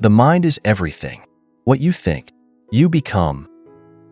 The mind is everything. What you think, you become.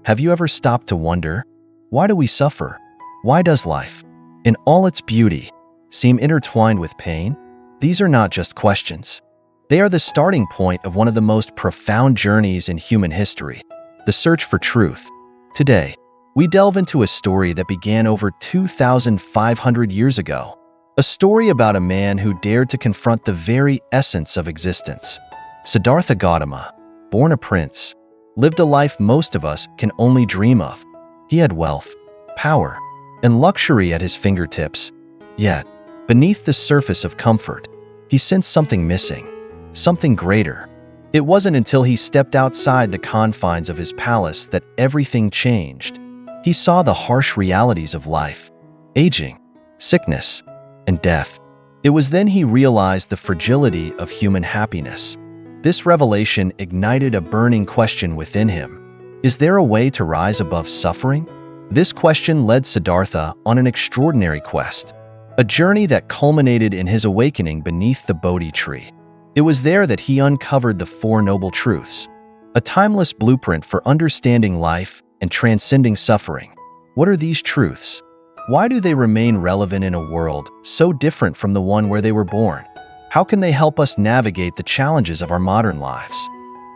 Have you ever stopped to wonder, why do we suffer? Why does life, in all its beauty, seem intertwined with pain? These are not just questions. They are the starting point of one of the most profound journeys in human history, the search for truth. Today, we delve into a story that began over 2,500 years ago, a story about a man who dared to confront the very essence of existence. Siddhartha Gautama, born a prince, lived a life most of us can only dream of. He had wealth, power, and luxury at his fingertips. Yet, beneath the surface of comfort, he sensed something missing, something greater. It wasn't until he stepped outside the confines of his palace that everything changed. He saw the harsh realities of life, aging, sickness, and death. It was then he realized the fragility of human happiness. This revelation ignited a burning question within him. Is there a way to rise above suffering? This question led Siddhartha on an extraordinary quest, a journey that culminated in his awakening beneath the Bodhi tree. It was there that he uncovered the Four Noble Truths, a timeless blueprint for understanding life and transcending suffering. What are these truths? Why do they remain relevant in a world so different from the one where they were born? How can they help us navigate the challenges of our modern lives?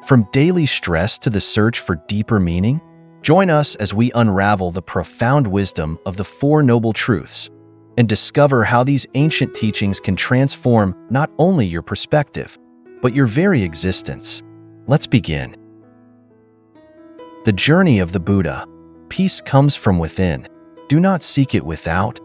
From daily stress to the search for deeper meaning? Join us as we unravel the profound wisdom of the Four Noble Truths and discover how these ancient teachings can transform not only your perspective, but your very existence. Let's begin. The journey of the Buddha. Peace comes from within. Do not seek it without.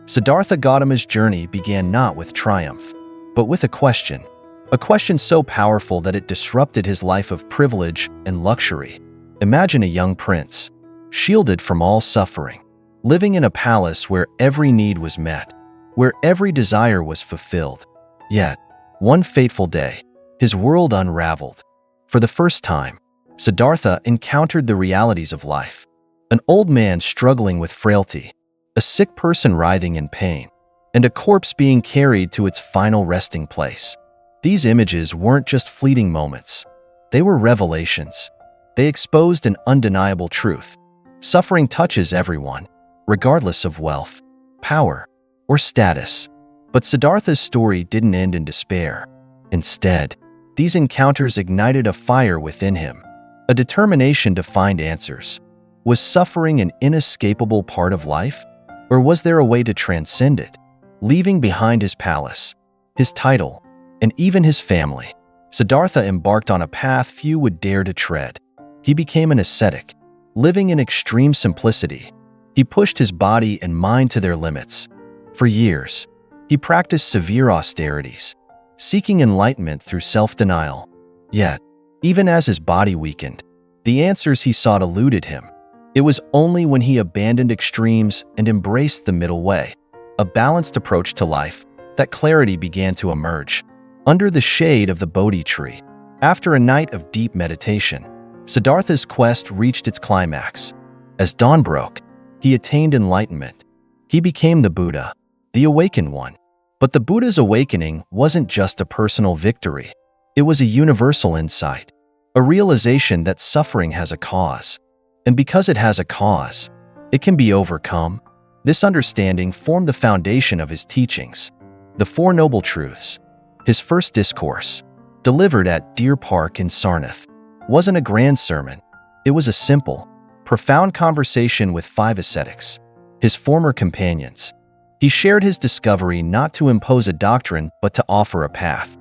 Siddhartha Gautama's journey began not with triumph, but with a question so powerful that it disrupted his life of privilege and luxury. Imagine a young prince, shielded from all suffering, living in a palace where every need was met, where every desire was fulfilled. Yet, one fateful day, his world unraveled. For the first time, Siddhartha encountered the realities of life. An old man struggling with frailty, a sick person writhing in pain, and a corpse being carried to its final resting place. These images weren't just fleeting moments. They were revelations. They exposed an undeniable truth. Suffering touches everyone, regardless of wealth, power, or status. But Siddhartha's story didn't end in despair. Instead, these encounters ignited a fire within him, a determination to find answers. Was suffering an inescapable part of life? Or was there a way to transcend it? Leaving behind his palace, his title, and even his family, Siddhartha embarked on a path few would dare to tread. He became an ascetic, living in extreme simplicity. He pushed his body and mind to their limits. For years, he practiced severe austerities, seeking enlightenment through self-denial. Yet, even as his body weakened, the answers he sought eluded him. It was only when he abandoned extremes and embraced the middle way, a balanced approach to life, that clarity began to emerge. Under the shade of the Bodhi tree, after a night of deep meditation, Siddhartha's quest reached its climax. As dawn broke, he attained enlightenment. He became the Buddha, the awakened one. But the Buddha's awakening wasn't just a personal victory. It was a universal insight, a realization that suffering has a cause. And because it has a cause, it can be overcome. This understanding formed the foundation of his teachings, the Four Noble Truths. His first discourse, delivered at Deer Park in Sarnath, wasn't a grand sermon. It was a simple, profound conversation with 5 ascetics, his former companions. He shared his discovery not to impose a doctrine but to offer a path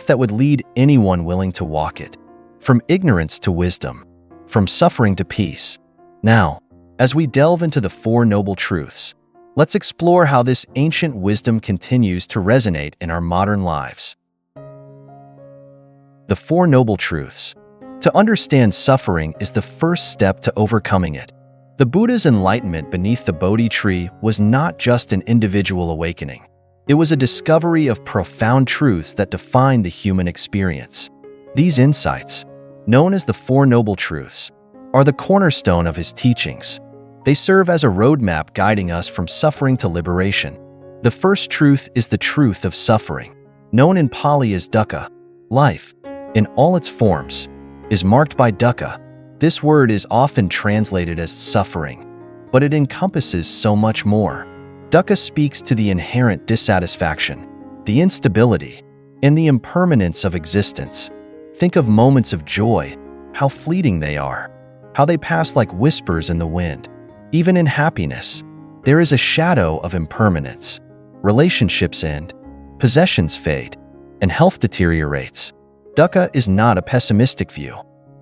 that would lead anyone willing to walk it, from ignorance to wisdom, from suffering to peace. Now, as we delve into the Four Noble Truths, let's explore how this ancient wisdom continues to resonate in our modern lives. The Four Noble Truths. To understand suffering is the first step to overcoming it. The Buddha's enlightenment beneath the Bodhi tree was not just an individual awakening. It was a discovery of profound truths that define the human experience. These insights, known as the Four Noble Truths, are the cornerstone of his teachings. They serve as a roadmap guiding us from suffering to liberation. The first truth is the truth of suffering, known in Pali as dukkha, life. in all its forms, is marked by dukkha. This word is often translated as suffering, but it encompasses so much more. Dukkha speaks to the inherent dissatisfaction, the instability, and the impermanence of existence. Think of moments of joy, how fleeting they are, how they pass like whispers in the wind. Even in happiness, there is a shadow of impermanence. Relationships end, possessions fade, and health deteriorates. Dukkha is not a pessimistic view.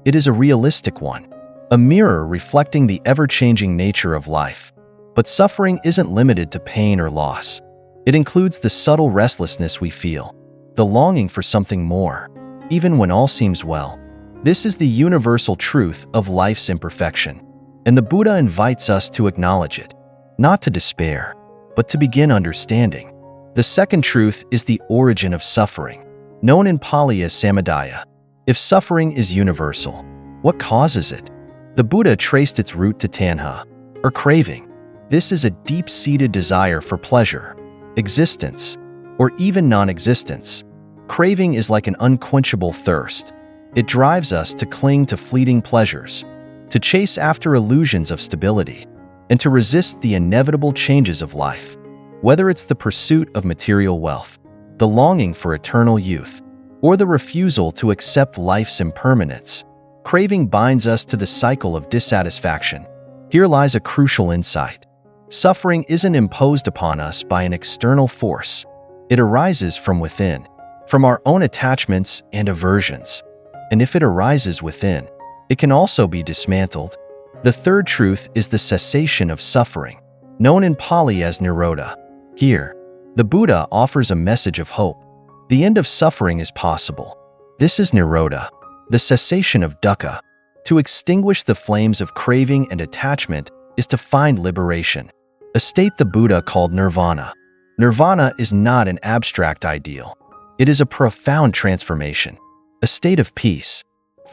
It is a realistic one, a mirror reflecting the ever-changing nature of life. But suffering isn't limited to pain or loss. It includes the subtle restlessness we feel, the longing for something more, even when all seems well. This is the universal truth of life's imperfection, and the Buddha invites us to acknowledge it, not to despair, but to begin understanding. The second truth is the origin of suffering, known in Pali as samadaya. If suffering is universal, what causes it? The Buddha traced its root to tanha, or craving. This is a deep-seated desire for pleasure, existence, or even non-existence. Craving is like an unquenchable thirst. It drives us to cling to fleeting pleasures, to chase after illusions of stability, and to resist the inevitable changes of life. Whether it's the pursuit of material wealth, the longing for eternal youth, or the refusal to accept life's impermanence, craving binds us to the cycle of dissatisfaction. Here lies a crucial insight. Suffering isn't imposed upon us by an external force. It arises from within, from our own attachments and aversions. And if it arises within, it can also be dismantled. The third truth is the cessation of suffering, known in Pali as nirodha. Here, the Buddha offers a message of hope. The end of suffering is possible. This is nirodha, the cessation of dukkha. To extinguish the flames of craving and attachment is to find liberation, a state the Buddha called nirvana. Nirvana is not an abstract ideal. It is a profound transformation, a state of peace,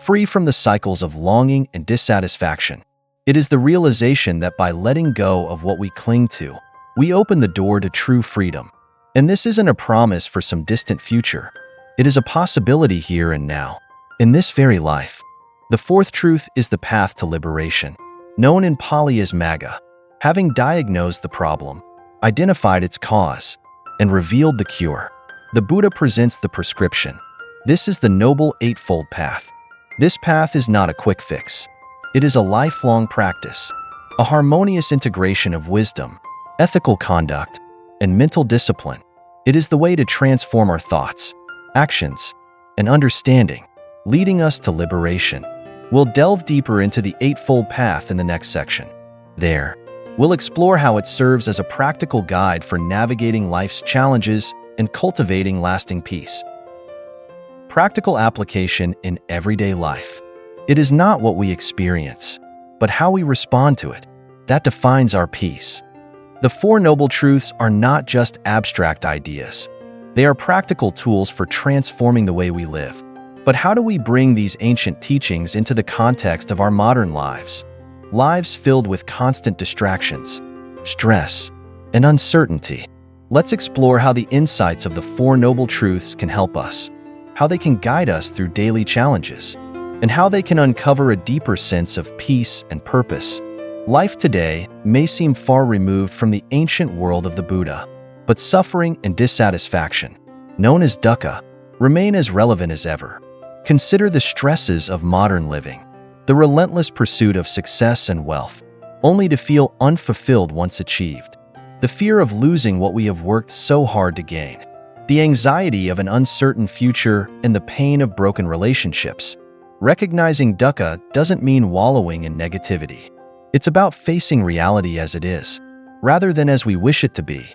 free from the cycles of longing and dissatisfaction. It is the realization that by letting go of what we cling to, we open the door to true freedom. And this isn't a promise for some distant future. It is a possibility here and now, in this very life. The fourth truth is the path to liberation, known in Pali as magga. Having diagnosed the problem, identified its cause, and revealed the cure, the Buddha presents the prescription. This is the Noble Eightfold Path. This path is not a quick fix. It is a lifelong practice, a harmonious integration of wisdom, ethical conduct, and mental discipline. It is the way to transform our thoughts, actions, and understanding, leading us to liberation. We'll delve deeper into the Eightfold Path in the next section. There, we'll explore how it serves as a practical guide for navigating life's challenges and cultivating lasting peace. Practical application in everyday life. It is not what we experience, but how we respond to it, that defines our peace. The Four Noble Truths are not just abstract ideas. They are practical tools for transforming the way we live. But how do we bring these ancient teachings into the context of our modern lives? Lives filled with constant distractions, stress, and uncertainty. Let's explore how the insights of the Four Noble Truths can help us, how they can guide us through daily challenges, and how they can uncover a deeper sense of peace and purpose. Life today may seem far removed from the ancient world of the Buddha, but suffering and dissatisfaction, known as dukkha, remain as relevant as ever. Consider the stresses of modern living, the relentless pursuit of success and wealth, only to feel unfulfilled once achieved, the fear of losing what we have worked so hard to gain, the anxiety of an uncertain future, and the pain of broken relationships. Recognizing dukkha doesn't mean wallowing in negativity. It's about facing reality as it is, rather than as we wish it to be.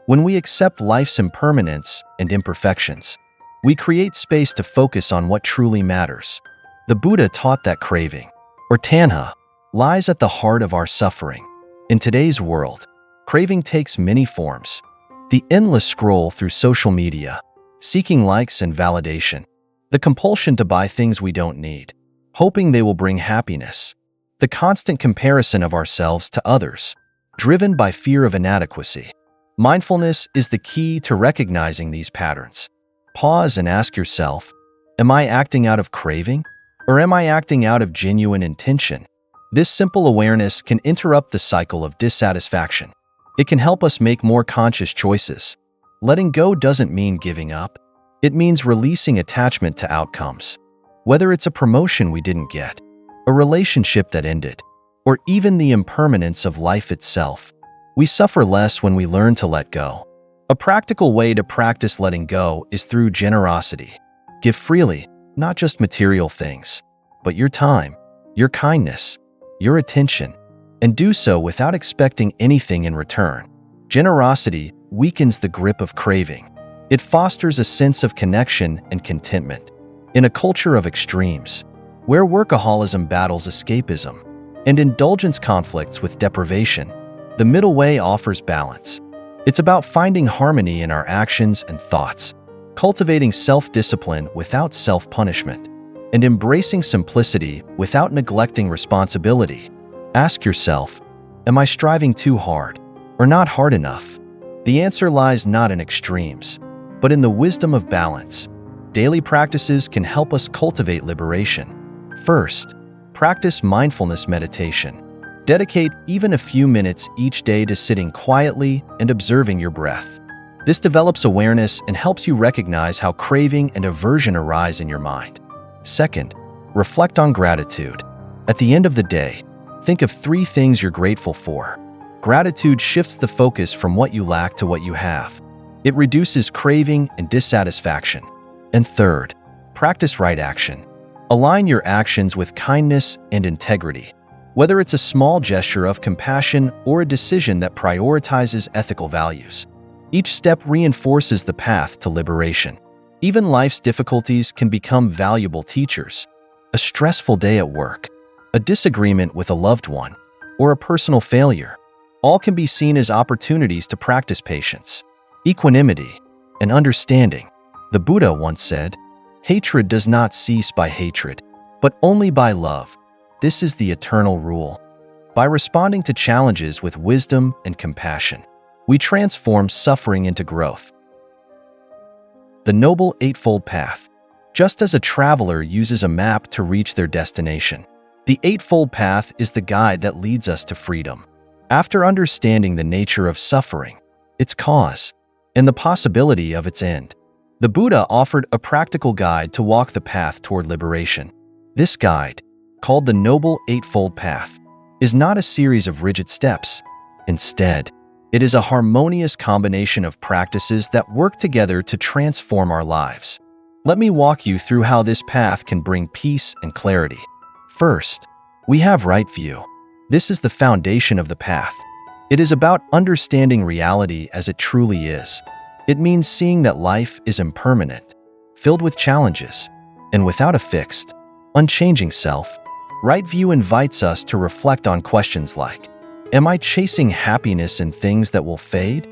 When we accept life's impermanence and imperfections, we create space to focus on what truly matters. The Buddha taught that craving, or tanha, lies at the heart of our suffering. In today's world, craving takes many forms. The endless scroll through social media, seeking likes and validation, the compulsion to buy things we don't need, hoping they will bring happiness, the constant comparison of ourselves to others, driven by fear of inadequacy. Mindfulness is the key to recognizing these patterns. Pause and ask yourself, Am I acting out of craving? Or am I acting out of genuine intention? This simple awareness can interrupt the cycle of dissatisfaction. It can help us make more conscious choices. Letting go doesn't mean giving up. It means releasing attachment to outcomes. Whether it's a promotion we didn't get, a relationship that ended, or even the impermanence of life itself, we suffer less when we learn to let go. A practical way to practice letting go is through generosity. Give freely, not just material things, but your time, your kindness, your attention, and do so without expecting anything in return. Generosity weakens the grip of craving. It fosters a sense of connection and contentment. In a culture of extremes, where workaholism battles escapism and indulgence conflicts with deprivation, the middle way offers balance. It's about finding harmony in our actions and thoughts, cultivating self-discipline without self-punishment, and embracing simplicity without neglecting responsibility. Ask yourself, am I striving too hard or not hard enough? The answer lies not in extremes, but in the wisdom of balance. Daily practices can help us cultivate liberation. First, practice mindfulness meditation. Dedicate even a few minutes each day to sitting quietly and observing your breath. This develops awareness and helps you recognize how craving and aversion arise in your mind. Second, reflect on gratitude. At the end of the day, think of 3 things you're grateful for. Gratitude shifts the focus from what you lack to what you have. It reduces craving and dissatisfaction. And third, practice right action. Align your actions with kindness and integrity. Whether it's a small gesture of compassion or a decision that prioritizes ethical values, each step reinforces the path to liberation. Even life's difficulties can become valuable teachers. A stressful day at work, a disagreement with a loved one, or a personal failure, all can be seen as opportunities to practice patience, equanimity, and understanding. The Buddha once said, "Hatred does not cease by hatred, but only by love. This is the eternal rule." By responding to challenges with wisdom and compassion, we transform suffering into growth. The Noble Eightfold Path. Just as a traveler uses a map to reach their destination, the Eightfold Path is the guide that leads us to freedom. After understanding the nature of suffering, its cause, and the possibility of its end, the Buddha offered a practical guide to walk the path toward liberation. This guide, called the Noble Eightfold Path, is not a series of rigid steps. Instead, it is a harmonious combination of practices that work together to transform our lives. Let me walk you through how this path can bring peace and clarity. First, we have right view. This is the foundation of the path. It is about understanding reality as it truly is. It means seeing that life is impermanent, filled with challenges, and without a fixed, unchanging self. Right view invites us to reflect on questions like, am I chasing happiness in things that will fade?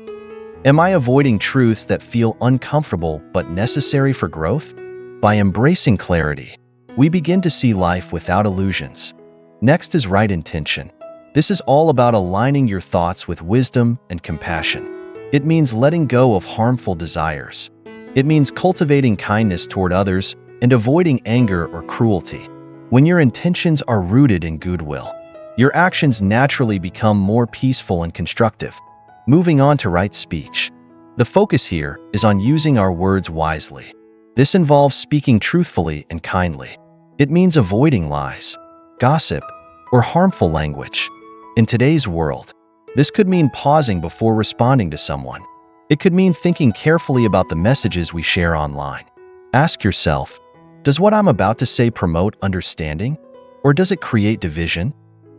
Am I avoiding truths that feel uncomfortable but necessary for growth? By embracing clarity, we begin to see life without illusions. Next is right intention. This is all about aligning your thoughts with wisdom and compassion. It means letting go of harmful desires. It means cultivating kindness toward others and avoiding anger or cruelty. When your intentions are rooted in goodwill, your actions naturally become more peaceful and constructive. Moving on to right speech. The focus here is on using our words wisely. This involves speaking truthfully and kindly. It means avoiding lies, gossip, or harmful language. In today's world, this could mean pausing before responding to someone. It could mean thinking carefully about the messages we share online. Ask yourself, does what I'm about to say promote understanding, or does it create division?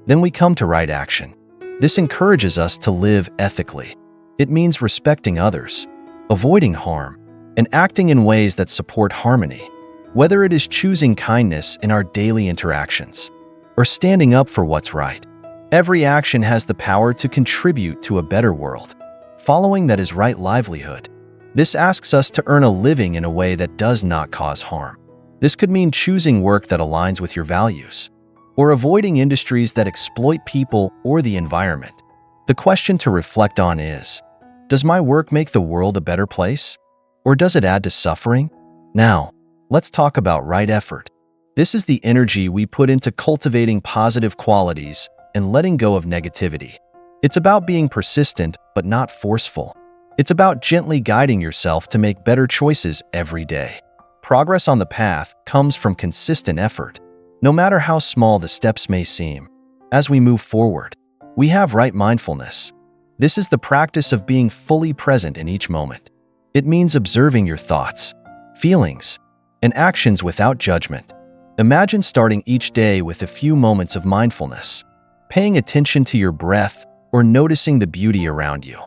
Then we come to right action. This encourages us to live ethically. It means respecting others, avoiding harm, and acting in ways that support harmony. Whether it is choosing kindness in our daily interactions, or standing up for what's right, every action has the power to contribute to a better world. Following that is right livelihood. This asks us to earn a living in a way that does not cause harm. This could mean choosing work that aligns with your values, or avoiding industries that exploit people or the environment. The question to reflect on is, does my work make the world a better place? Or does it add to suffering? Now, let's talk about right effort. This is the energy we put into cultivating positive qualities and letting go of negativity. It's about being persistent but not forceful. It's about gently guiding yourself to make better choices every day. Progress on the path comes from consistent effort, no matter how small the steps may seem. As we move forward, we have right mindfulness. This is the practice of being fully present in each moment. It means observing your thoughts, feelings, and actions without judgment. Imagine starting each day with a few moments of mindfulness, paying attention to your breath or noticing the beauty around you.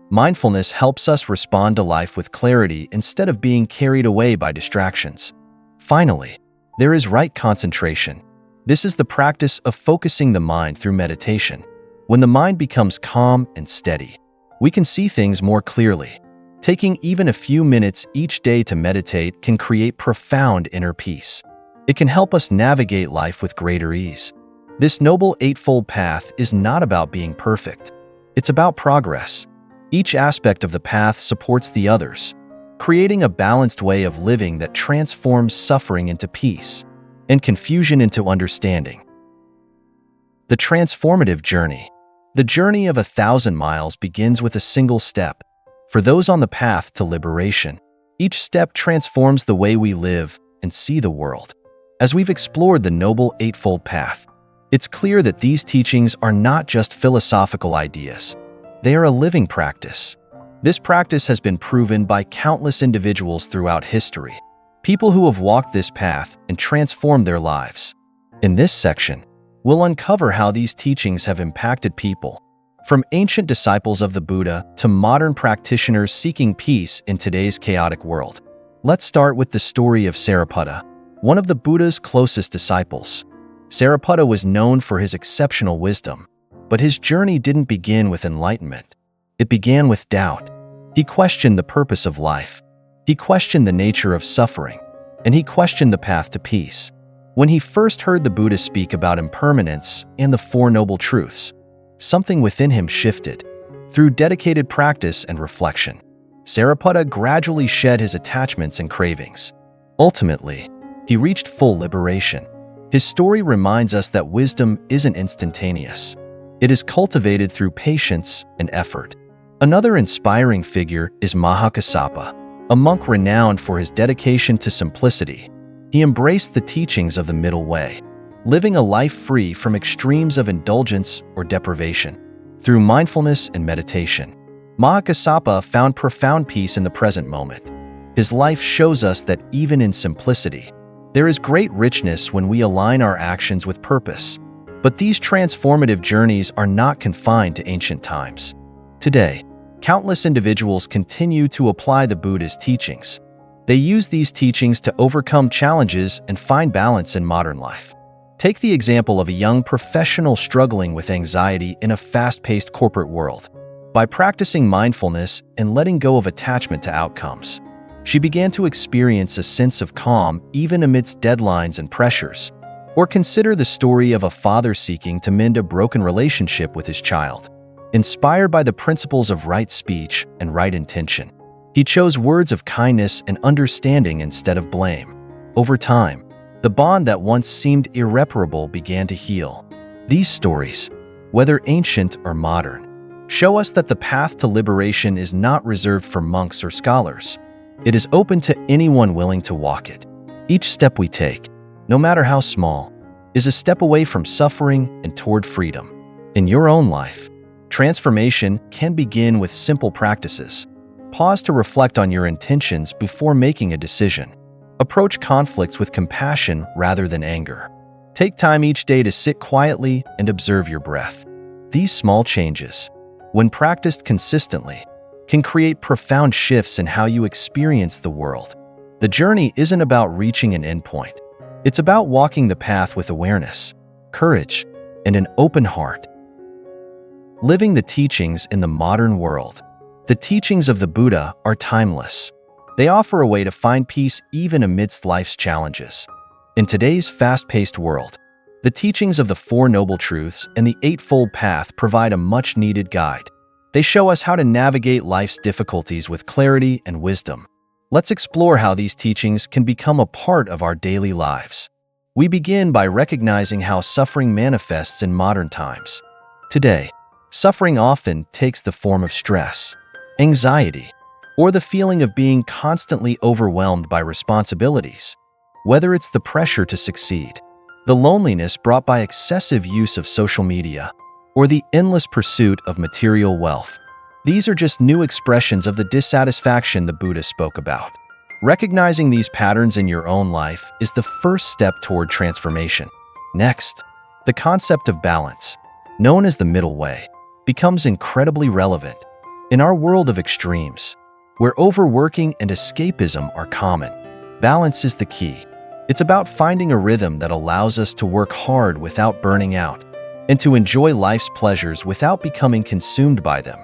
Mindfulness helps us respond to life with clarity instead of being carried away by distractions. Finally, there is right concentration. This is the practice of focusing the mind through meditation. When the mind becomes calm and steady, we can see things more clearly. Taking even a few minutes each day to meditate can create profound inner peace. It can help us navigate life with greater ease. This Noble Eightfold Path is not about being perfect. It's about progress. Each aspect of the path supports the others, creating a balanced way of living that transforms suffering into peace and confusion into understanding. The transformative journey. The journey of 1,000 miles begins with a single step. For those on the path to liberation, each step transforms the way we live and see the world. As we've explored the Noble Eightfold Path, it's clear that these teachings are not just philosophical ideas. They are a living practice. This practice has been proven by countless individuals throughout history, people who have walked this path and transformed their lives. In this section, we'll uncover how these teachings have impacted people, from ancient disciples of the Buddha to modern practitioners seeking peace in today's chaotic world. Let's start with the story of Sariputta, one of the Buddha's closest disciples. Sariputta was known for his exceptional wisdom, but his journey didn't begin with enlightenment. It began with doubt. He questioned the purpose of life. He questioned the nature of suffering, and he questioned the path to peace. When he first heard the Buddha speak about impermanence and the Four Noble Truths, something within him shifted. Through dedicated practice and reflection, Sariputta gradually shed his attachments and cravings. Ultimately, he reached full liberation. His story reminds us that wisdom isn't instantaneous. It is cultivated through patience and effort. Another inspiring figure is Mahakassapa, a monk renowned for his dedication to simplicity. He embraced the teachings of the middle way, living a life free from extremes of indulgence or deprivation. Through mindfulness and meditation, Mahakassapa found profound peace in the present moment. His life shows us that even in simplicity, there is great richness when we align our actions with purpose. But these transformative journeys are not confined to ancient times. Today, countless individuals continue to apply the Buddha's teachings. They use these teachings to overcome challenges and find balance in modern life. Take the example of a young professional struggling with anxiety in a fast-paced corporate world. By practicing mindfulness and letting go of attachment to outcomes, she began to experience a sense of calm even amidst deadlines and pressures. Or consider the story of a father seeking to mend a broken relationship with his child. Inspired by the principles of right speech and right intention, he chose words of kindness and understanding instead of blame. Over time, the bond that once seemed irreparable began to heal. These stories, whether ancient or modern, show us that the path to liberation is not reserved for monks or scholars. It is open to anyone willing to walk it. Each step we take, no matter how small, is a step away from suffering and toward freedom. In your own life, transformation can begin with simple practices. Pause to reflect on your intentions before making a decision. Approach conflicts with compassion rather than anger. Take time each day to sit quietly and observe your breath. These small changes, when practiced consistently, can create profound shifts in how you experience the world. The journey isn't about reaching an endpoint. It's about walking the path with awareness, courage, and an open heart. Living the teachings in the modern world. The teachings of the Buddha are timeless. They offer a way to find peace even amidst life's challenges. In today's fast-paced world, the teachings of the Four Noble Truths and the Eightfold Path provide a much-needed guide. They show us how to navigate life's difficulties with clarity and wisdom. Let's explore how these teachings can become a part of our daily lives. We begin by recognizing how suffering manifests in modern times. Today, suffering often takes the form of stress, anxiety, or the feeling of being constantly overwhelmed by responsibilities. Whether it's the pressure to succeed, the loneliness brought by excessive use of social media, or the endless pursuit of material wealth. These are just new expressions of the dissatisfaction the Buddha spoke about. Recognizing these patterns in your own life is the first step toward transformation. Next, the concept of balance, known as the middle way, becomes incredibly relevant. In our world of extremes, where overworking and escapism are common, balance is the key. It's about finding a rhythm that allows us to work hard without burning out, and to enjoy life's pleasures without becoming consumed by them.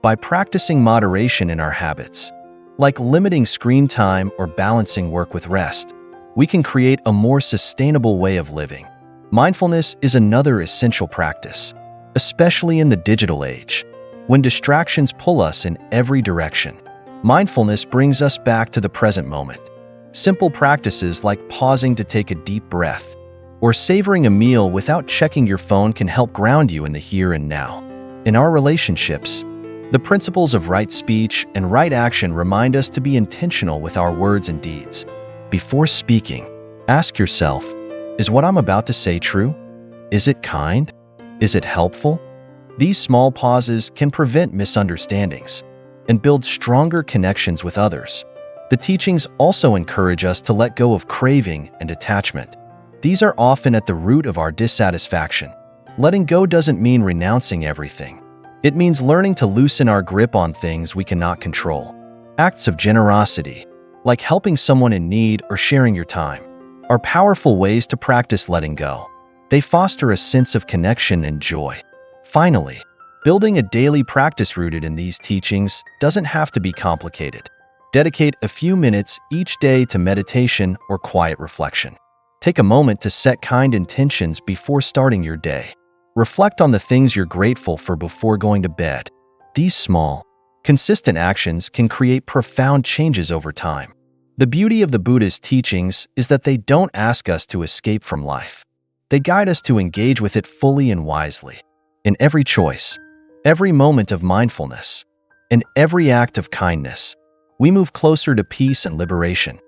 By practicing moderation in our habits, like limiting screen time or balancing work with rest, we can create a more sustainable way of living. Mindfulness is another essential practice, especially in the digital age, when distractions pull us in every direction. Mindfulness brings us back to the present moment. Simple practices like pausing to take a deep breath or savoring a meal without checking your phone can help ground you in the here and now. In our relationships, the principles of right speech and right action remind us to be intentional with our words and deeds. Before speaking, ask yourself, is what I'm about to say true? Is it kind? Is it helpful? These small pauses can prevent misunderstandings and build stronger connections with others. The teachings also encourage us to let go of craving and attachment. These are often at the root of our dissatisfaction. Letting go doesn't mean renouncing everything. It means learning to loosen our grip on things we cannot control. Acts of generosity, like helping someone in need or sharing your time, are powerful ways to practice letting go. They foster a sense of connection and joy. Finally, building a daily practice rooted in these teachings doesn't have to be complicated. Dedicate a few minutes each day to meditation or quiet reflection. Take a moment to set kind intentions before starting your day. Reflect on the things you're grateful for before going to bed. These small, consistent actions can create profound changes over time. The beauty of the Buddha's teachings is that they don't ask us to escape from life. They guide us to engage with it fully and wisely. In every choice, every moment of mindfulness, and every act of kindness, we move closer to peace and liberation.